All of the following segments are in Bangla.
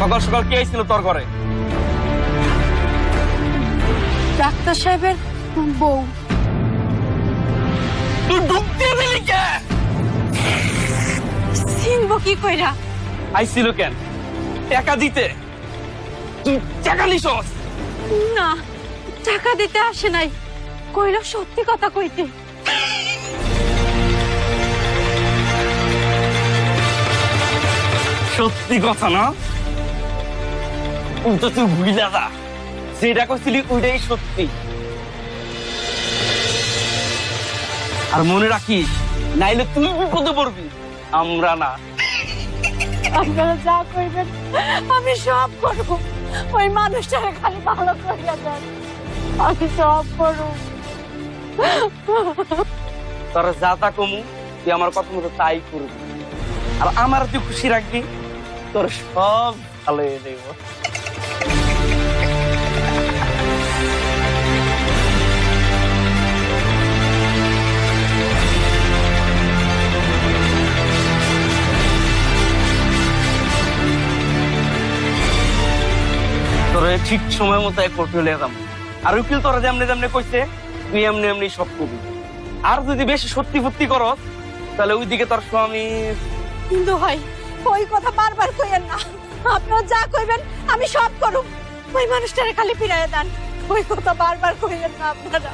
সকাল সকাল কে আইছিল তোর ঘরে? ডাক্তার সাহেবের বউ। তুই ঢুকতে দিলি কে? চিনবো কি কইরা? আইছিল কেন? টাকা দিতে? তুই টাকা নিছস? না, টাকা দিতে আসে নাই, কইল সত্যি কথা কইতে। সত্যি কথা না? তুই তো তুই ভুইলা যা, যেটা কইছিলি ওইটাই সত্যি। আর মনে রাখিস, নাইলে তুই বিপদে পড়বি, আমরা না। আপনারা যা কইবেন আমি সব করব। ওই মানুষটাকে খালি ভালো কইরা দেন, আমি সব করব। তোর যা তা কমু, তুই আমার কথা মতো তাই করবি। আর আমার তুই খুশি রাখবি, তোর সব ভালো হয়ে যাইব। তোরে ঠিক সময় মতো এক কোর্টে লিয়ে যাবো। আর উকিল তোরা যেমনি যেমনি কইছে তুই এমনি এমনি সব করবি। আর যদি বেশি সত্যি ফত্যি করস তাহলে ওইদিকে তোর স্বামী। কিন্তু ভাই ওই কথা বারবার কইেন না, আপনারা যা কইবেন আমি সব করব। ওই মানুষটারে খালি ফিরাইয়া দেন, ওই কথা বারবার কইেন না আপনারা।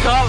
চল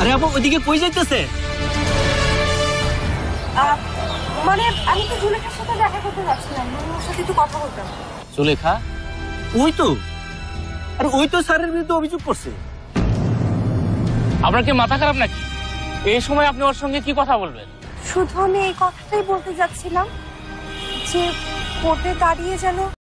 আরে আপু ওইদিকে কই যাইতেছে? মানে আমি তো জুলেখার সাথে দেখা করতে যাচ্ছিলাম, ওর সাথে একটু কথা বলতাম। সুলেখা? ওই তো, আরে ওই তো স্যারের বিরুদ্ধে অভিযোগ করছে। আপনার কি মাথা খারাপ নাকি? এই সময় আপনি ওর সঙ্গে কি কথা বলবেন? শুধু আমি এই কথাটাই বলতে যাচ্ছিলাম যে কোর্টে দাঁড়িয়ে যেন